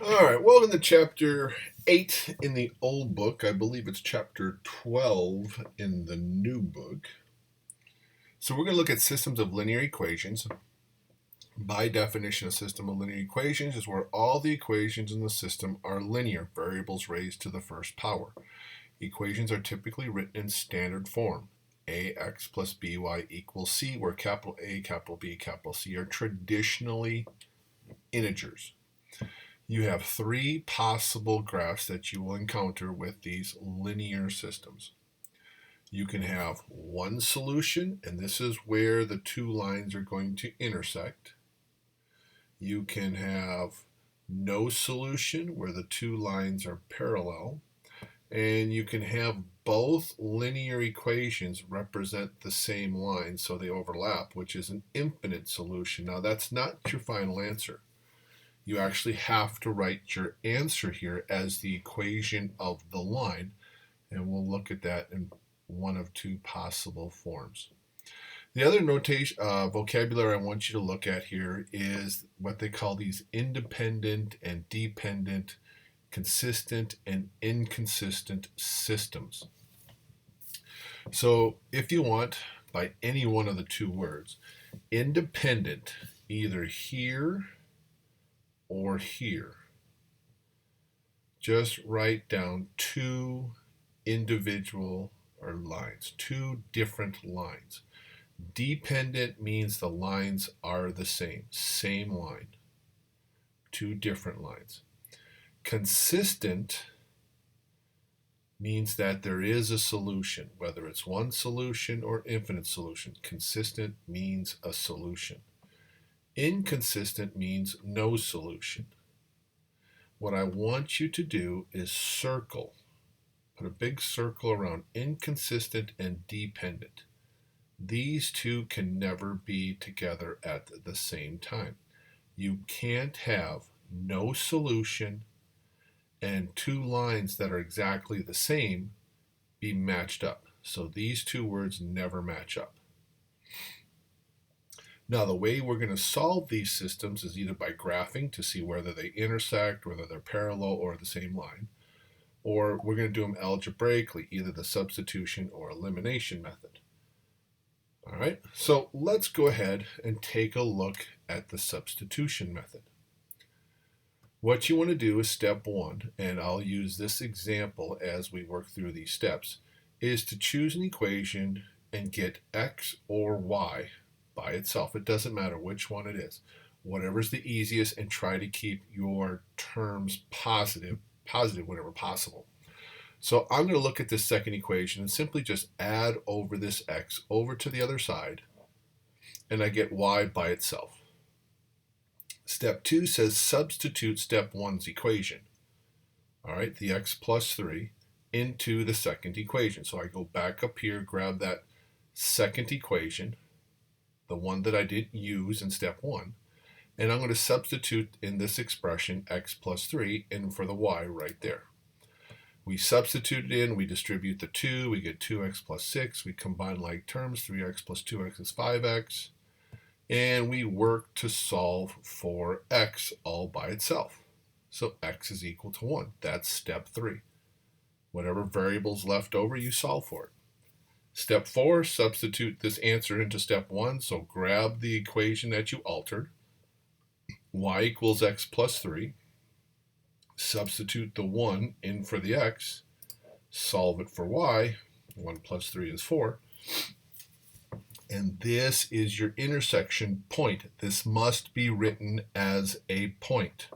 All right, welcome to chapter 8 in the old book. I believe it's chapter 12 in the new book. So we're going to look at systems of linear equations. By definition, a system of linear equations is where all the equations in the system are linear, variables raised to the first power. Equations are typically written in standard form. Ax plus by equals c, where capital A, capital B, capital C are traditionally integers. You have three possible graphs that you will encounter with these linear systems. You can have one solution, and this is where the two lines are going to intersect. You can have no solution, where the two lines are parallel. And you can have both linear equations represent the same line, so they overlap, which is an infinite solution. Now, that's not your final answer. You actually have to write your answer here as the equation of the line, and we'll look at that in one of two possible forms. The other notation, vocabulary I want you to look at here is what they call these independent and dependent, consistent and inconsistent systems. So if you want, by any one of the two words, independent, either here or here, just write down two individual or lines, two different lines. Dependent means the lines are the same line, two different lines. Consistent means that there is a solution, whether it's one solution or infinite solution. Consistent means a solution. Inconsistent means no solution. What I want you to do is circle. Put a big circle around inconsistent and dependent. These two can never be together at the same time. You can't have no solution and two lines that are exactly the same be matched up. So these two words never match up. Now, the way we're going to solve these systems is either by graphing to see whether they intersect, whether they're parallel or the same line, or we're going to do them algebraically, either the substitution or elimination method. All right, so let's go ahead and take a look at the substitution method. What you want to do is step one, and I'll use this example as we work through these steps, is to choose an equation and get x or y by itself. It doesn't matter which one it is. Whatever's the easiest, and try to keep your terms positive whenever possible. So I'm going to look at this second equation and simply just add over this x over to the other side, and I get y by itself. Step 2 says substitute step 1's equation. All right, the x plus 3 into the second equation. So I go back up here, grab that second equation, the one that I didn't use in step 1, and I'm going to substitute in this expression x plus 3 in for the y right there. We substitute it in, we distribute the 2, we get 2x plus 6, we combine like terms, 3x plus 2x is 5x, and we work to solve for x all by itself. So x is equal to 1. That's step 3. Whatever variable's left over, you solve for it. Step 4, substitute this answer into step 1. So grab the equation that you altered, y equals x plus 3. Substitute the 1 in for the x, solve it for y. 1 plus 3 is 4. And this is your intersection point. This must be written as a point.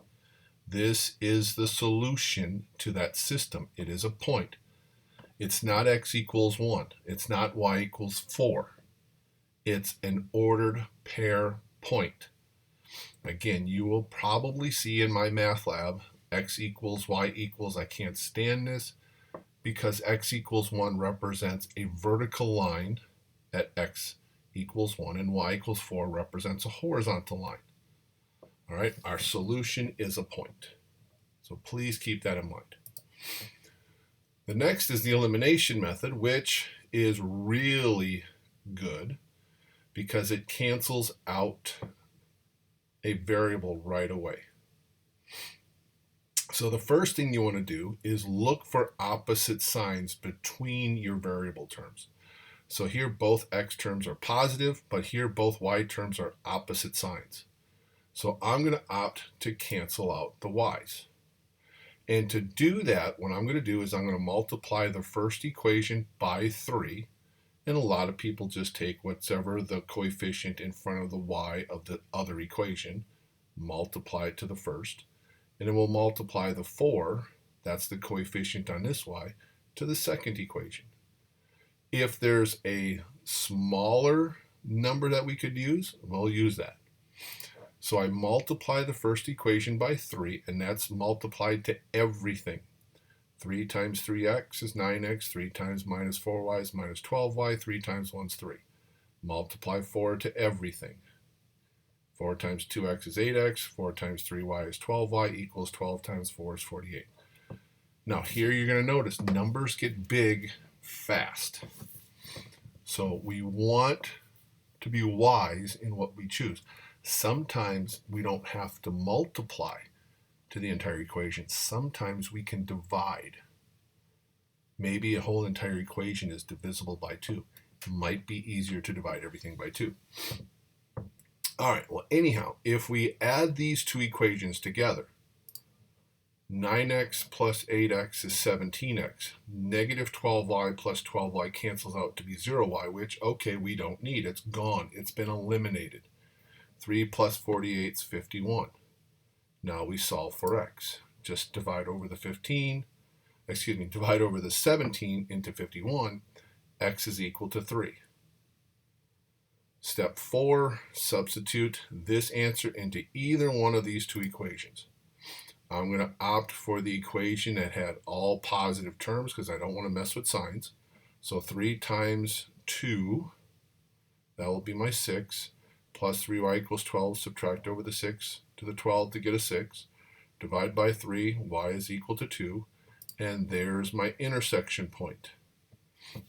This is the solution to that system. It is a point. It's not x equals 1. It's not y equals 4. It's an ordered pair point. Again, you will probably see in my math lab x equals y equals. I can't stand this because x equals 1 represents a vertical line at x equals 1, and y equals 4 represents a horizontal line. All right, our solution is a point. So please keep that in mind. The next is the elimination method, which is really good because it cancels out a variable right away. So the first thing you want to do is look for opposite signs between your variable terms. So here both x terms are positive, but here both y terms are opposite signs. So I'm going to opt to cancel out the y's. And to do that, what I'm going to do is I'm going to multiply the first equation by 3. And a lot of people just take whatever the coefficient in front of the y of the other equation, multiply it to the first, and then we'll multiply the 4, that's the coefficient on this y, to the second equation. If there's a smaller number that we could use, we'll use that. So I multiply the first equation by 3, and that's multiplied to everything. 3 times 3x is 9x, 3 times minus 4y is minus 12y, 3 times 1 is 3. Multiply 4 to everything. 4 times 2x is 8x, 4 times 3y is 12y, equals 12 times 4 is 48. Now here you're going to notice numbers get big fast. So we want to be wise in what we choose. Sometimes we don't have to multiply to the entire equation. Sometimes we can divide. Maybe a whole entire equation is divisible by 2. It might be easier to divide everything by 2. All right, well, anyhow, if we add these two equations together, 9x plus 8x is 17x. Negative 12y plus 12y cancels out to be 0y, which, okay, we don't need. It's gone. It's been eliminated. 3 plus 48 is 51. Now we solve for x. Just divide over the 17 into 51. X is equal to 3. Step 4, substitute this answer into either one of these two equations. I'm going to opt for the equation that had all positive terms because I don't want to mess with signs. So 3 times 2, that will be my 6, plus 3y equals 12, subtract over the 6 to the 12 to get a 6. Divide by 3, y is equal to 2, and there's my intersection point.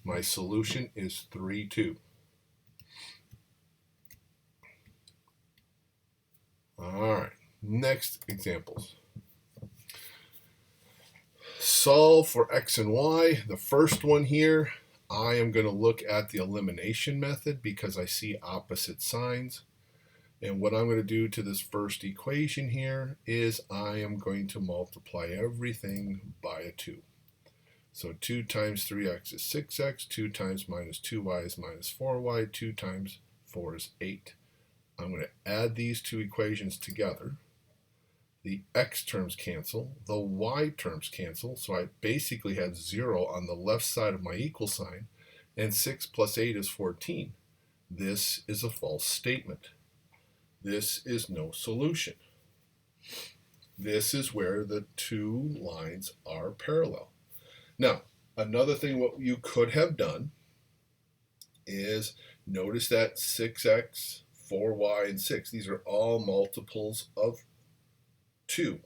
My solution is 3, 2. All right, next examples. Solve for x and y. The first one here, I am going to look at the elimination method because I see opposite signs. And what I'm going to do to this first equation here is I am going to multiply everything by a 2. So 2 times 3x is 6x, 2 times minus 2y is minus 4y, 2 times 4 is 8. I'm going to add these two equations together. The x terms cancel, the y terms cancel, so I basically have 0 on the left side of my equal sign, and 6 plus 8 is 14. This is a false statement. This is no solution. This is where the two lines are parallel. Now, another thing what you could have done is notice that 6x, 4y, and 6, these are all multiples of 2.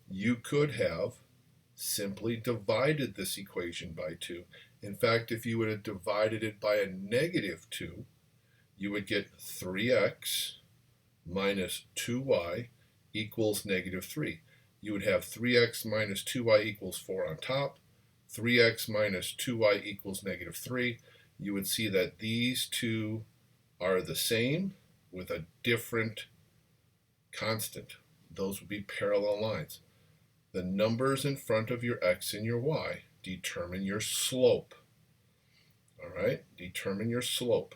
You could have simply divided this equation by 2. In fact, if you would have divided it by a negative 2, you would get 3x minus 2y equals negative 3. You would have 3x minus 2y equals 4 on top, 3x minus 2y equals negative 3. You would see that these two are the same with a different constant. Those would be parallel lines. The numbers in front of your x and your y determine your slope. All right, determine your slope.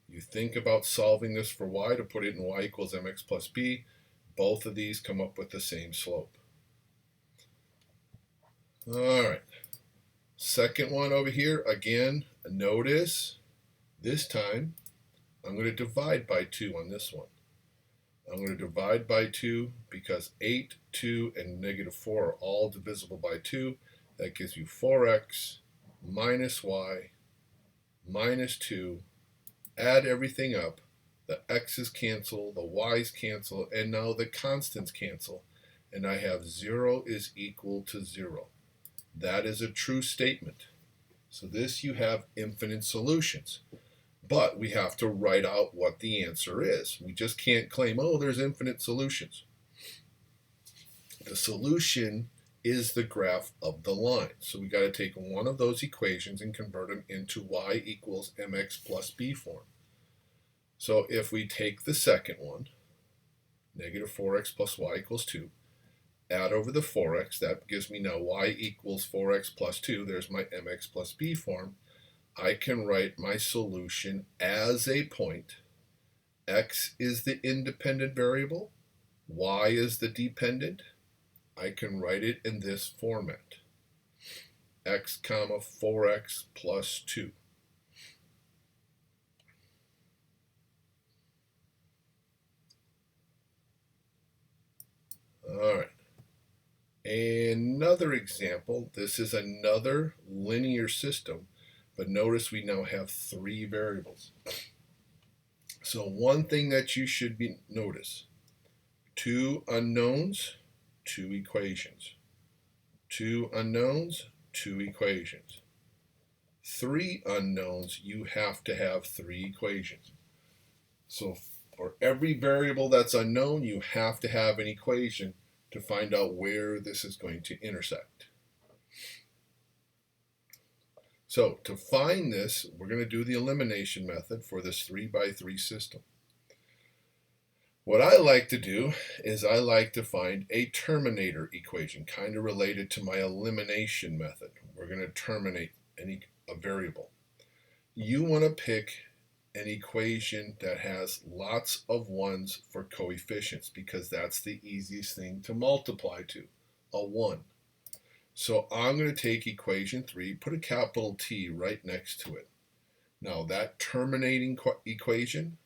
You think about solving this for y to put it in y equals mx plus b. Both of these come up with the same slope. All right, second one over here, again, notice this time I'm going to divide by 2 on this one. I'm going to divide by 2 because 8, 2, and negative 4 are all divisible by 2. That gives you 4x minus y minus 2. Add everything up. The x's cancel, the y's cancel, and now the constants cancel. And I have 0 is equal to 0. That is a true statement. So this you have infinite solutions. But we have to write out what the answer is. We just can't claim, oh, there's infinite solutions. The solution is the graph of the line. So we got to take one of those equations and convert them into y equals mx plus b form. So if we take the second one, negative 4x plus y equals 2, add over the 4x, that gives me now y equals 4x plus 2. There's my mx plus b form. I can write my solution as a point. X is the independent variable. Y is the dependent. I can write it in this format. X comma 4x plus 2. All right. Another example, this is another linear system, but notice we now have 3 variables. So one thing that you should notice, 2 unknowns, 2 equations. 2 unknowns, 2 equations. 3 unknowns, you have to have 3 equations. So for every variable that's unknown, you have to have an equation to find out where this is going to intersect. So to find this, we're going to do the elimination method for this 3 by 3 system. What I like to do is I like to find a terminator equation, kind of related to my elimination method. We're going to terminate a variable. You want to pick an equation that has lots of ones for coefficients because that's the easiest thing to multiply to, a 1. So I'm going to take equation 3, put a capital T right next to it. Now that terminating equation,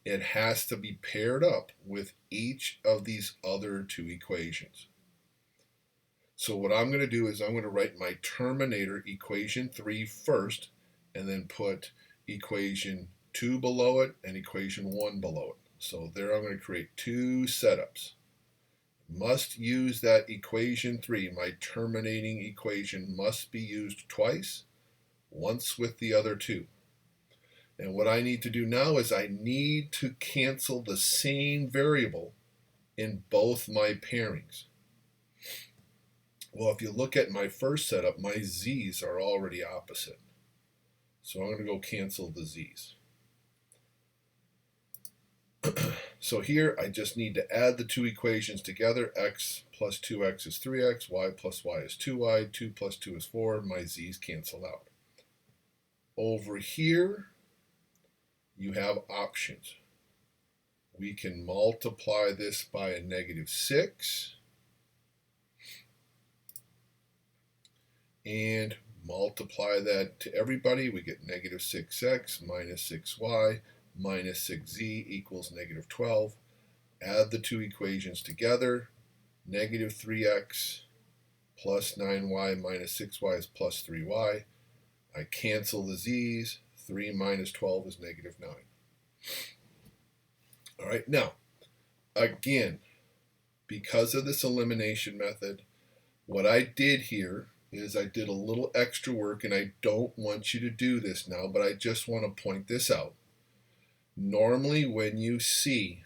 it has to be paired up with each of these other 2 equations. So what I'm going to do is I'm going to write my terminator equation 3 first and then put equation 2 below it and equation 1 below it. So there I'm going to create 2 setups. Must use that equation 3, my terminating equation must be used twice, once with the other 2. And what I need to do now is I need to cancel the same variable in both my pairings. Well, if you look at my first setup, my z's are already opposite. So I'm going to go cancel the z's. So here I just need to add the 2 equations together. X plus 2x is 3x, y plus y is 2y, 2 plus 2 is 4. My z's cancel out. Over here, you have options. We can multiply this by a negative 6 and multiply that to everybody. We get negative 6x minus 6y minus 6z equals negative 12. Add the 2 equations together. Negative 3x plus 9y minus 6y is plus 3y. I cancel the z's. 3 minus 12 is negative 9. All right, now, again, because of this elimination method, what I did here is I did a little extra work, and I don't want you to do this now, but I just want to point this out. Normally, when you see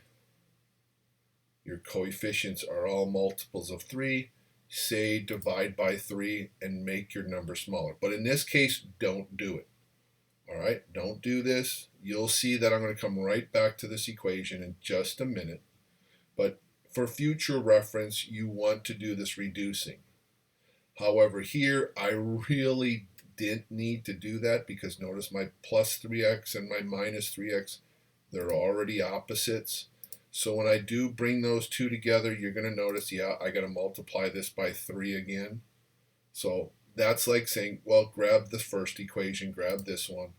your coefficients are all multiples of 3, say divide by 3 and make your number smaller. But in this case, don't do it. All right, don't do this. You'll see that I'm going to come right back to this equation in just a minute. But for future reference, you want to do this reducing. However, here I really didn't need to do that because notice my plus 3x and my minus 3x, they're already opposites. So when I do bring those 2 together, you're going to notice, yeah, I got to multiply this by 3 again. So that's like saying, well, grab the first equation, grab this one,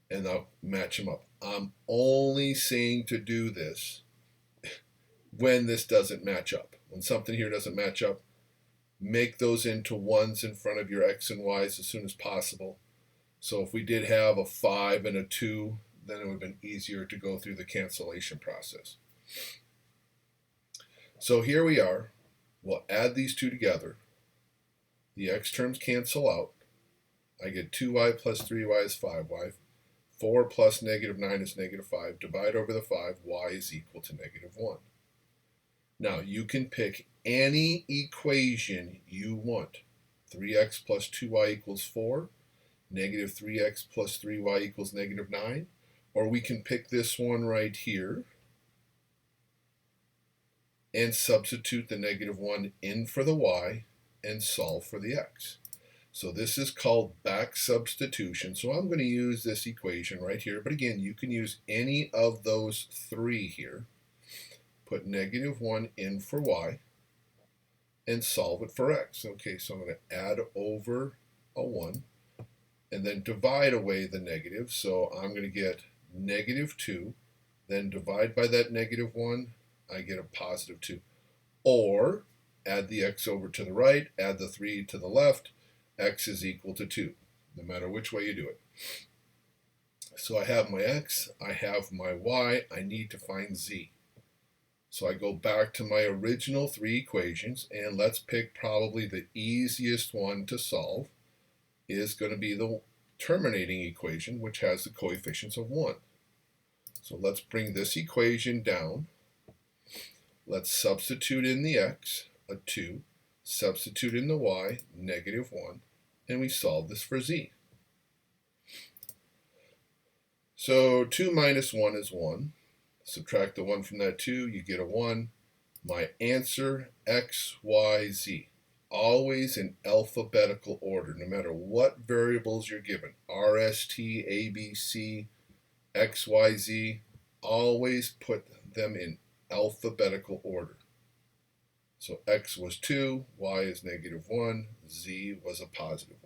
and I'll match them up. I'm only saying to do this when this doesn't match up. When something here doesn't match up, make those into 1s in front of your x and y's as soon as possible. So if we did have a 5 and a 2, then it would have been easier to go through the cancellation process. So here we are. We'll add these 2 together. The x terms cancel out. I get 2y plus 3y is 5y. 4 plus negative 9 is negative 5. Divide over the 5, y is equal to negative 1. Now, you can pick any equation you want. 3x plus 2y equals 4, negative 3x plus 3y equals negative 9, or we can pick this one right here and substitute the negative 1 in for the y and solve for the x. So this is called back substitution. So I'm going to use this equation right here. But again, you can use any of those three here. Put negative 1 in for y and solve it for x. Okay, so I'm going to add over a 1 and then divide away the negative. So I'm going to get negative 2. Then divide by that negative 1, I get a positive 2. Or add the x over to the right, add the 3 to the left, x is equal to 2, no matter which way you do it. So I have my x, I have my y, I need to find z. So I go back to my original three equations, and let's pick probably the easiest one to solve is going to be the terminating equation, which has the coefficients of 1. So let's bring this equation down. Let's substitute in the x, a 2, substitute in the y, negative 1, and we solve this for z. So 2 minus 1 is 1. Subtract the 1 from that 2, you get a 1. My answer, x, y, z. Always in alphabetical order, no matter what variables you're given. R, S, T, A, B, C, X, Y, Z. Always put them in alphabetical order. So x was 2, y is negative 1, z was a positive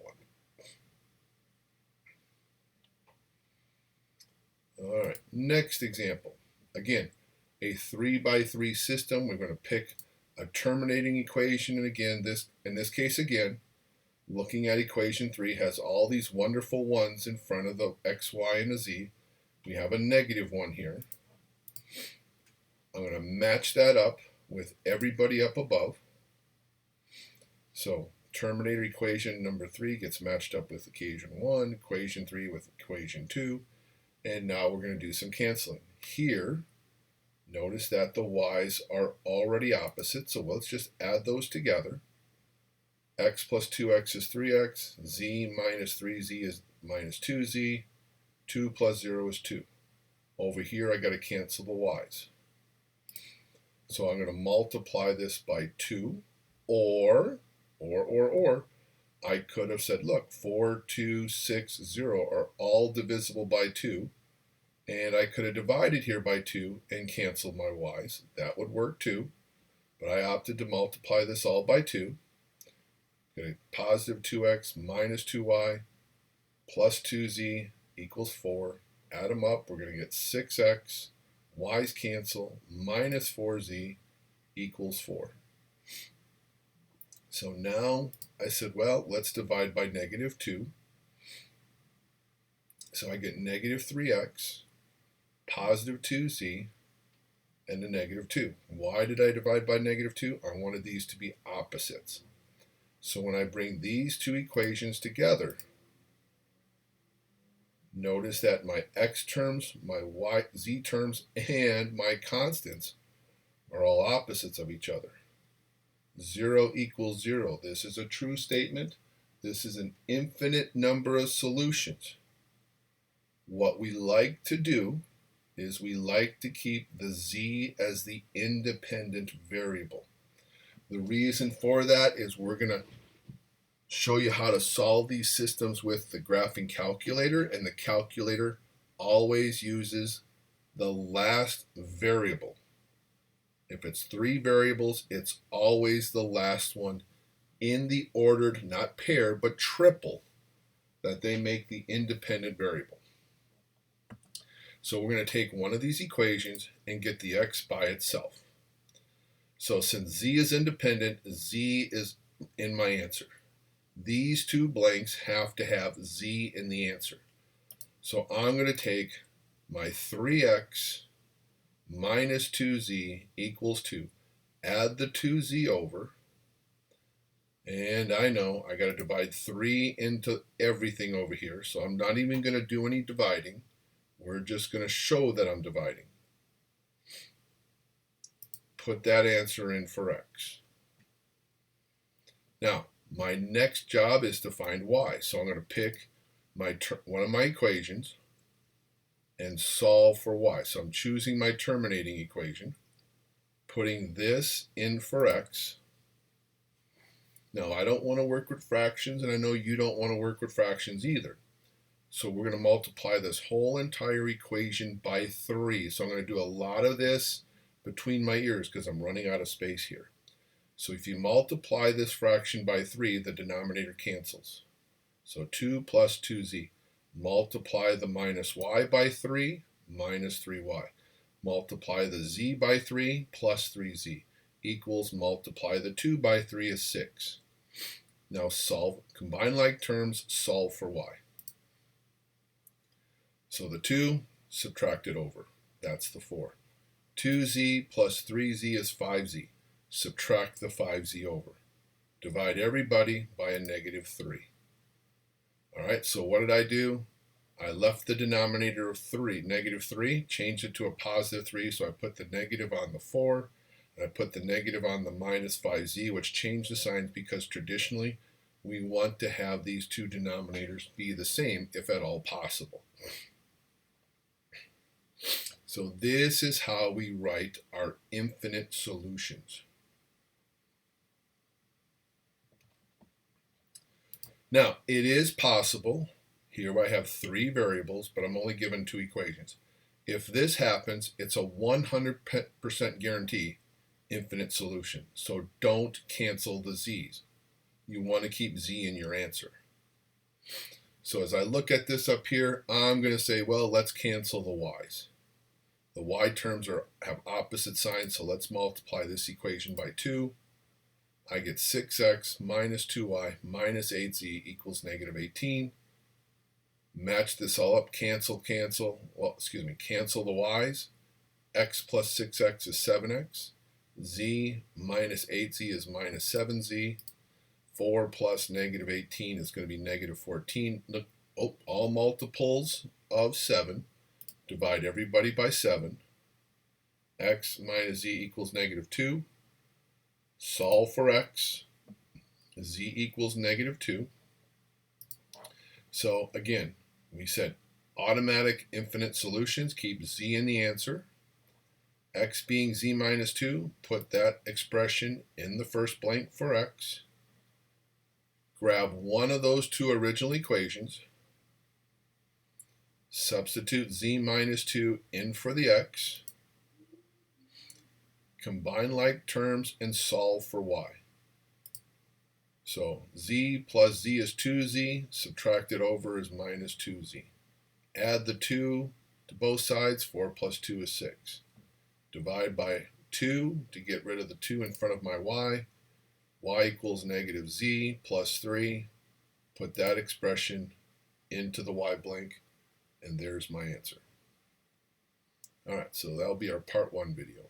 1. All right, next example. Again, a 3 by 3 system. We're going to pick a terminating equation, and again, in this case, again, looking at equation 3 has all these wonderful ones in front of the x, y, and a z. We have a negative 1 here. I'm going to match that up with everybody up above. So terminator equation number 3 gets matched up with equation 1, equation 3 with equation 2, and now we're going to do some canceling. Here, notice that the y's are already opposite, so let's just add those together. X plus 2x is 3x, z minus 3z is minus 2z, 2 plus 0 is 2. Over here I got to cancel the y's. So I'm going to multiply this by 2, or I could have said, look, 4, 2, 6, 0 are all divisible by 2, and I could have divided here by 2 and canceled my y's. That would work too, but I opted to multiply this all by 2. Get positive 2x minus 2y plus 2z equals 4. Add them up, we're going to get 6x, y's cancel, minus 4z equals 4. So now I said, well, let's divide by negative 2. So I get negative 3x, positive 2z, and a negative 2. Why did I divide by negative 2? I wanted these to be opposites. So when I bring these two equations together, notice that my x terms, my y, z terms, and my constants are all opposites of each other. 0 equals 0. This is a true statement. This is an infinite number of solutions. What we like to do is we like to keep the z as the independent variable. The reason for that is we're going to show you how to solve these systems with the graphing calculator, and the calculator always uses the last variable. If it's 3 variables, it's always the last one in the ordered, not pair, but triple, that they make the independent variable. So we're going to take one of these equations and get the x by itself. So since z is independent, z is in my answer. These two blanks have to have z in the answer. So I'm going to take my 3x minus 2z equals 2. Add the 2z over. And I know I got to divide 3 into everything over here. So I'm not even going to do any dividing. We're just going to show that I'm dividing. Put that answer in for x. Now, my next job is to find y. So I'm going to pick one of my equations and solve for y. So I'm choosing my terminating equation, putting this in for x. Now, I don't want to work with fractions, and I know you don't want to work with fractions either. So we're going to multiply this whole entire equation by 3. So I'm going to do a lot of this between my ears because I'm running out of space here. So if you multiply this fraction by 3, the denominator cancels. So 2 plus 2z. Multiply the minus y by 3, minus 3y. Multiply the z by 3, plus 3z. Equals multiply the 2 by 3 is 6. Now solve, combine like terms, solve for y. So the 2, subtract it over. That's the 4. 2z plus 3z is 5z. Subtract the 5z over. Divide everybody by a negative 3. All right, so what did I do? I left the denominator of 3, negative 3, changed it to a positive 3, so I put the negative on the 4, and I put the negative on the minus 5z, which changed the signs because traditionally we want to have these two denominators be the same if at all possible. So this is how we write our infinite solutions. Now, it is possible, here I have 3 variables, but I'm only given 2 equations. If this happens, it's a 100% guarantee infinite solution. So don't cancel the z's. You want to keep z in your answer. So as I look at this up here, I'm going to say, well, let's cancel the y's. The y terms have opposite signs, so let's multiply this equation by 2. I get 6x minus 2y minus 8z equals negative 18. Match this all up, cancel the y's. X plus 6x is 7x. Z minus 8z is minus 7z. 4 plus negative 18 is going to be negative 14. Look, all multiples of 7. Divide everybody by 7. X minus z equals negative 2. Solve for x. Z equals negative 2. So again, we said automatic infinite solutions, keep z in the answer. X being z minus 2, put that expression in the first blank for x. Grab one of those 2 original equations. Substitute z minus 2 in for the x. Combine like terms and solve for y. So z plus z is 2z, subtract it over is minus 2z. Add the 2 to both sides, 4 plus 2 is 6. Divide by 2 to get rid of the 2 in front of my y. Y equals negative z plus 3. Put that expression into the y blank, and there's my answer. All right, so that'll be our part 1 video.